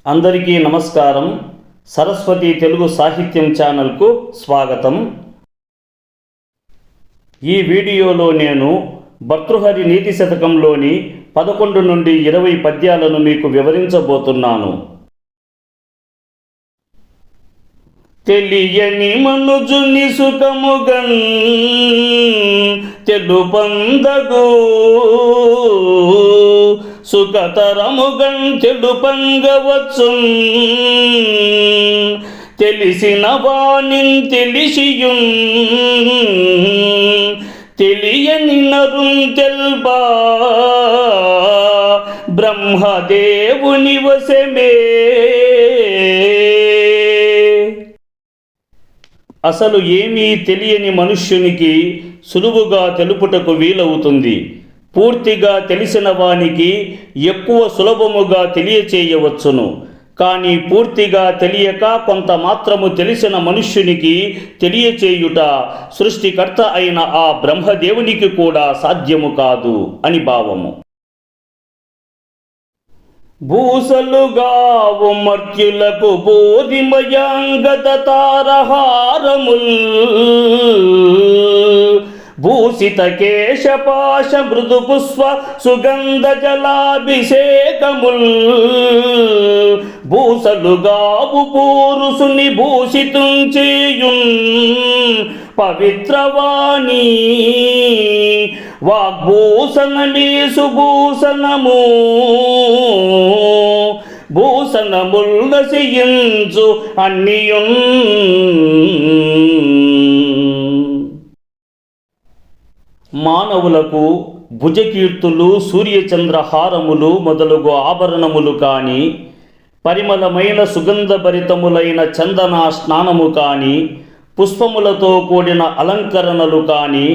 అందరికీ నమస్కారం. సరస్వతి తెలుగు సాహిత్యం ఛానల్కు స్వాగతం. ఈ వీడియోలో నేను భర్తృహరి నీతి శతకంలోని 11 నుండి 20 పద్యాలను మీకు వివరించబోతున్నాను. తెలియని మనుజుని సుఖముగన్ తెలుపందగు సుఖతరముగన్ తెలుపంగవచ్చున్ తెలిసిన వానిన్ తెలిసియున్ తెలియని నరున్ తెల్పా బ్రహ్మదేవుని వశమే. అసలు ఏమీ తెలియని మనుష్యునికి సులువుగా తెలుపుటకు వీలవుతుంది. పూర్తిగా తెలిసిన వానికి ఎక్కువ సులభముగా తెలియచేయవచ్చును. కానీ పూర్తిగా తెలియక కొంత మాత్రము తెలిసిన మనుష్యునికి తెలియచేయుట సృష్టికర్త అయిన ఆ బ్రహ్మదేవునికి కూడా సాధ్యము కాదు అని భావము. భూసలుగావు మర్త్యులకు బోధిమయాంగత తారహారముల్ భూషిత కేశపాశ మృదు పుష్ప సుగంధ జలాభిషేకముల్ భూసలుగావు పూరుషుని భూషితుం చేయున్ పవిత్రవాణి వాగ్భూషణమే సుభూషణము భూషణముల్ నశయించు అన్నియున్. మానవులకు భుజకీర్తులు సూర్యచంద్రహారములు మొదలగు ఆభరణములు కాని పరిమళమైన సుగంధభరితములైన చందన స్నానము కాని పుష్పములతో కూడిన అలంకరణలు కాని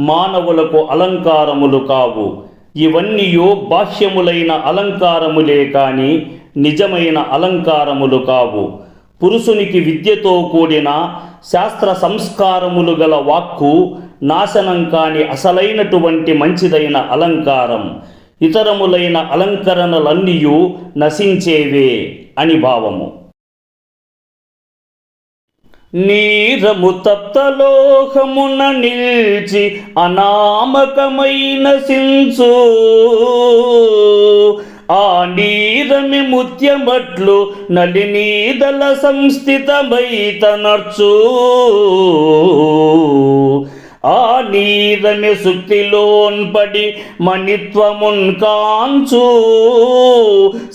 మానవులకు అలంకారములు కావు. ఇవన్నీ బాహ్యములైన అలంకారములే కాని నిజమైన అలంకారములు కావు. పురుషునికి విద్యతో కూడిన శాస్త్ర సంస్కారములు గల వాక్కు నాశనం కాని అసలైనటువంటి మంచిదైన అలంకారం. ఇతరములైన అలంకరణలన్నీ నశించేవే అని భావము. నీరము తప్తలోహమున నిల్చి అనామకమైన సించు ఆ నీరమి ముత్యమట్లు నలినీదల సంస్థితమైతనర్చు ఆ నీరమి సుక్తిలోన్పడి మణిత్వమున్ కాంచు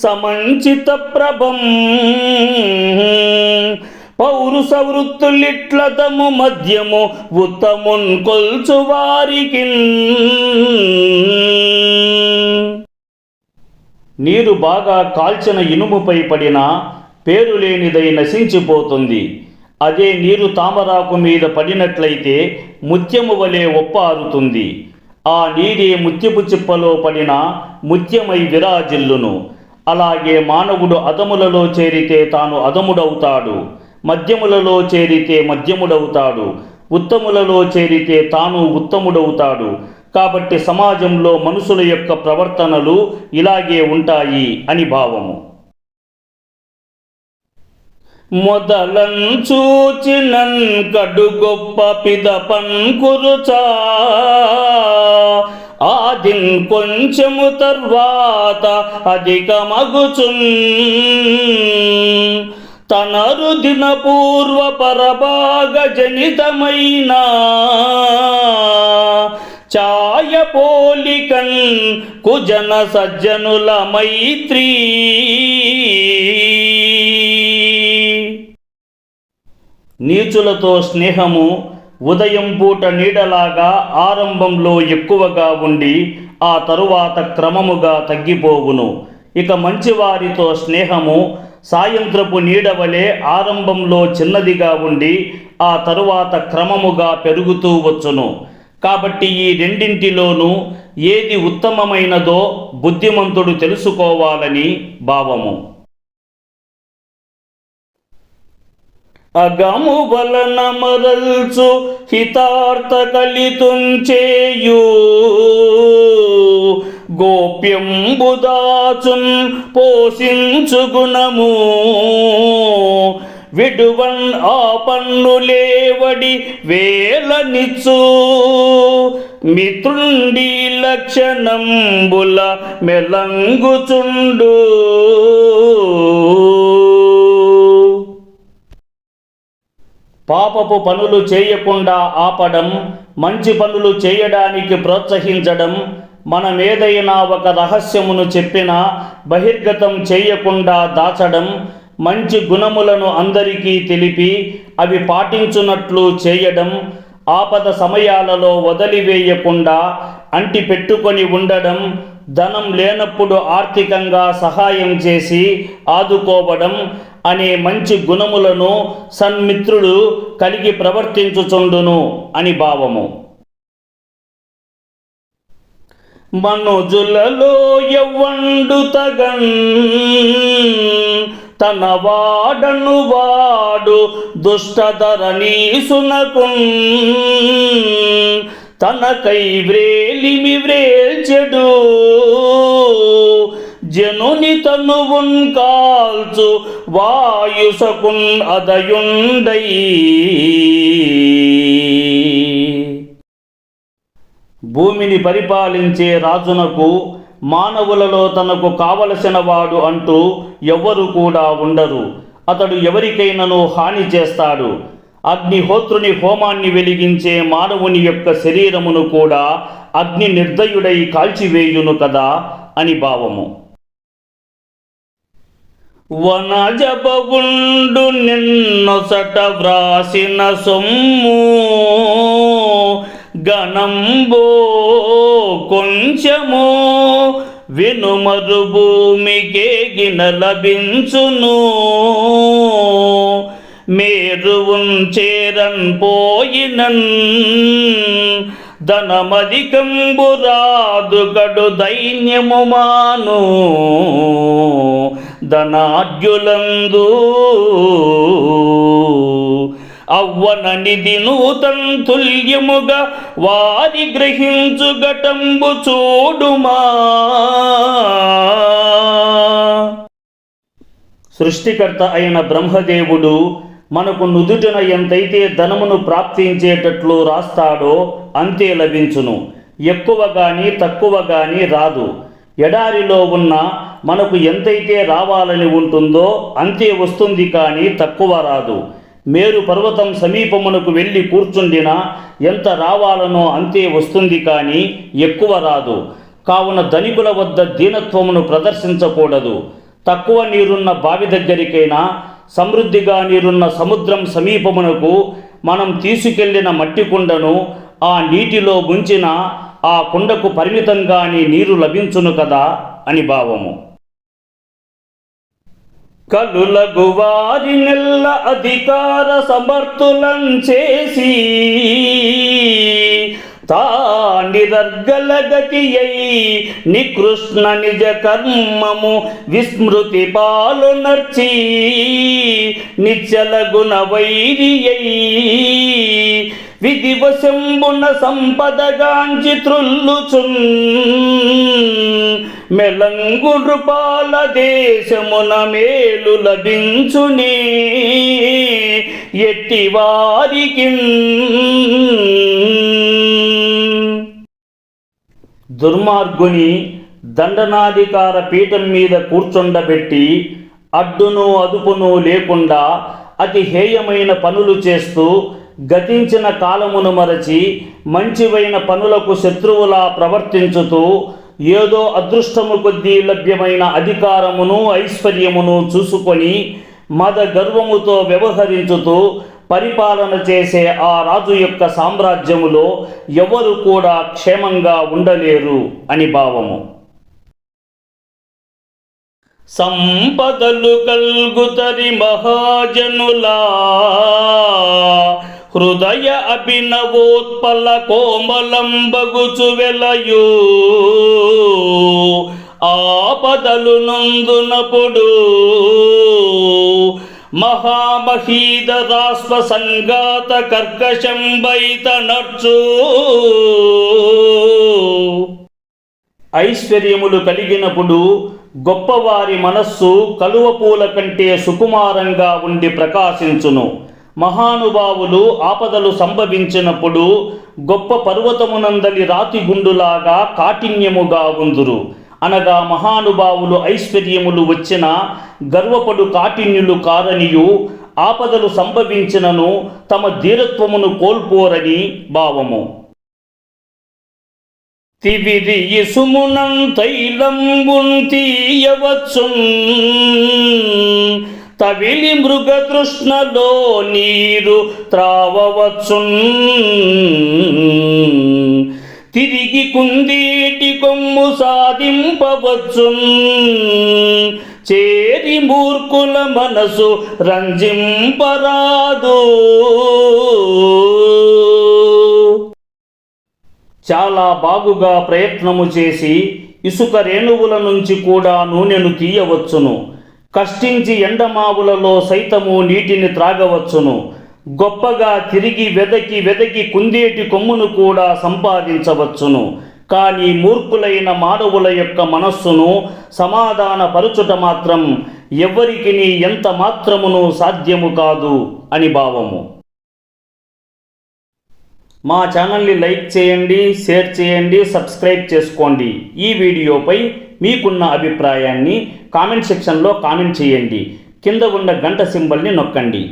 సమంచిత ప్రభం పౌరుష వృత్తులిట్లతము మధ్యము ఉత్తమున్ కొల్చు వారికి. నీరు బాగా కాల్చిన ఇనుముపై పడిన పేరులేనిదై నశించిపోతుంది. అదే నీరు తామరాకు మీద పడినట్లయితే ముత్యము వలె ఒప్పారుతుంది. ఆ నీరే ముత్యపు చిప్పలో పడిన ముత్యమై విరాజిల్లును. అలాగే మానవుడు అధములలో చేరితే తాను అధముడవుతాడు, మధ్యములలో చేరితే మధ్యముడవుతాడు, ఉత్తములలో చేరితే తాను ఉత్తముడవుతాడు. కాబట్టి సమాజంలో మనుషుల యొక్క ప్రవర్తనలు ఇలాగే ఉంటాయి అని భావము. మొదలన్ చూచినన్ కడు గొప్ప పిదపన్ కురుచా ఆదిన్ కొంచెము తర్వాత అధికమగుచున్ తనరు దిన పూర్వ పరభాగ జనితమైన ఛాయ పోలికన్ కుజన సజ్జనుల మైత్రీ. నీచులతో స్నేహము ఉదయం పూట నీడలాగా ఆరంభంలో ఎక్కువగా ఉండి ఆ తరువాత క్రమముగా తగ్గిపోవును. ఇక మంచివారితో స్నేహము సాయంత్రపు నీడవలే ఆరంభంలో చిన్నదిగా ఉండి ఆ తరువాత క్రమముగా పెరుగుతూ వచ్చును. కాబట్టి ఈ రెండింటిలోనూ ఏది ఉత్తమమైనదో బుద్ధిమంతుడు తెలుసుకోవాలని భావము. అగము వలన మరల్చు హితార్థ కలితుంచేయు గోప్యంబుదాచున్ పోషించు గుణము విడువన్ ఆ పన్నులేవడి వేలనిచ్చు మిత్రుండి లక్షణంబుల మెలంగుచుండు. పాపపు పనులు చేయకుండా ఆపడం, మంచి పనులు చేయడానికి ప్రోత్సహించడం, మనమేదైనా ఒక రహస్యమును చెప్పినా బహిర్గతం చేయకుండా దాచడం, మంచి గుణములను అందరికీ తెలిపి అవి పాటించున్నట్లు చేయడం, ఆపద సమయాలలో వదిలివేయకుండా అంటి పెట్టుకొని ఉండడం, ధనం లేనప్పుడు ఆర్థికంగా సహాయం చేసి ఆదుకోవడం అనే మంచి గుణములను సన్మిత్రుడు కలిగి ప్రవర్తించుచుండును అని భావము. మనుజులలో ఎవ్వండు తగన్ తన వాడను వాడు దుష్టధరణీసునకున్ తనకై వ్రేలిమి వ్రేల్చెడు జనుని తనువున్ కాల్చు వాయుసకున్ అదయుండై. భూమిని పరిపాలించే రాజునకు మానవులలో తనకు కావలసిన వాడు అంటూ ఎవ్వరు కూడా ఉండరు. అతడు ఎవరికైనాను హాని చేస్తాడు. అగ్నిహోత్రుని హోమాన్ని వెలిగించే మానవుని యొక్క శరీరమును కూడా అగ్ని నిర్దయుడై కాల్చివేయును కదా అని భావము. వనజబగుండు నిన్నొసట వ్రాసిన సొమ్ము గణంబో కొంచెము వినుమరు భూమికేగిన లభించును మేరువున్ చేరన్ పోయినన్ ధనమధికంబు రాదు గడు దైన్యము మాను ధనాఢ్యులందు అవ్వన నిధి నూతన్ తుల్యముగా వారి గ్రహించు ఘటంబు చూడుమా. సృష్టికర్త అయిన బ్రహ్మదేవుడు మనకు నుదుటిన ఎంతైతే ధనమును ప్రాప్తించేటట్లు రాస్తాడో అంతే లభించును. ఎక్కువ గాని తక్కువ గాని రాదు. ఎడారిలో ఉన్న మనకు ఎంతైతే రావాలని ఉంటుందో అంతే వస్తుంది కానీ తక్కువ రాదు. మేరు పర్వతం సమీపమునకు వెళ్ళి కూర్చుండినా ఎంత రావాలనో అంతే వస్తుంది కానీ ఎక్కువ రాదు. కావున ధనికుల వద్ద దీనత్వమును ప్రదర్శించకూడదు. తక్కువ నీరున్న బావి దగ్గరికైనా సమృద్ధిగా నీరున్న సముద్రం సమీపమునకు మనం తీసుకెళ్లిన మట్టి కుండను ఆ నీటిలో ముంచిన ఆ కుండకు పరిమితంగాని నీరు లభించును కదా అని భావము. కలులగు వారి నెల్ల అధికార సమర్థులం చేసి తానిరర్గల గతి అయి నికృష్ణ నిజ కర్మము విస్మృతి పాలునర్చి నిచ్చల గుణ వైరి అయి విధివశంబున సంపదగాంచి త్రుల్లుచున్ మెలంగు నృపాల దేశమున మేలు లభించునే ఎట్టి వారికి. దుర్మార్గుని దండనాధికార పీఠం మీద కూర్చుండబెట్టి అడ్డును అదుపును లేకుండా అతి హేయమైన పనులు చేస్తూ గతించిన కాలమును మరచి మంచివైన పనులకు శత్రువులా ప్రవర్తించుతూ ఏదో అదృష్టము కొద్దీ లభ్యమైన అధికారమును ఐశ్వర్యమును చూసుకొని మద గర్వముతో వ్యవహరించుతూ పరిపాలన చేసే ఆ రాజు యొక్క సామ్రాజ్యములో ఎవరు కూడా క్షేమంగా ఉండలేరు అని భావము. సంపదలు కల్గుతరి మహాజనులా హృదయ అభినవోత్పల కోమలంబగుచు వెలయు ఆపదలు నందునప్పుడు మహామహీధరాస్వ సంఘాత కర్కశంబైత నర్చు ఐశ్వర్యములు కలిగినప్పుడు గొప్పవారి మనస్సు కలువ పూల కంటే సుకుమారంగా ఉండి ప్రకాశించును. మహానుభావులు ఆపదలు సంభవించినప్పుడు గొప్ప పర్వతమునందలి రాతి గుండులాగా కాఠిన్యముగా ఉందురు. అనగా మహానుభావులు ఐశ్వర్యములు వచ్చిన గర్వపడు కాఠిన్యులు కారనియు, ఆపదలు సంభవించినను తమ ధీరత్వమును కోల్పోరని భావము. తివిరి ఇసుమునం తైలంబున్ తీయవచ్చున్, తవిలి మృగతృష్ణలో నీరు త్రావవచ్చున్, తిరిగి కుందేటి కొమ్ము సాధింపవచ్చున్, చేరి మూర్ఖుల మనసు రంజింపరాదు. చాలా బాగుగా ప్రయత్నము చేసి ఇసుక రేణువుల నుంచి కూడా నూనెను తీయవచ్చును. కష్టించి ఎండమావులలో సైతము నీటిని త్రాగవచ్చును. గొప్పగా తిరిగి వెదకి కుందేటి కొమ్మును కూడా సంపాదించవచ్చును. కానీ మూర్ఖులైన మానవుల యొక్క మనస్సును సమాధానపరచుట మాత్రం ఎవ్వరికి ఎంత మాత్రమును సాధ్యము కాదు అని భావము. మా ఛానల్ని లైక్ చేయండి, షేర్ చేయండి, సబ్స్క్రైబ్ చేసుకోండి. ఈ వీడియోపై మీకున్న అభిప్రాయాన్ని కామెంట్ సెక్షన్లో కామెంట్ చేయండి. కింద ఉన్న గంట సింబల్ని నొక్కండి.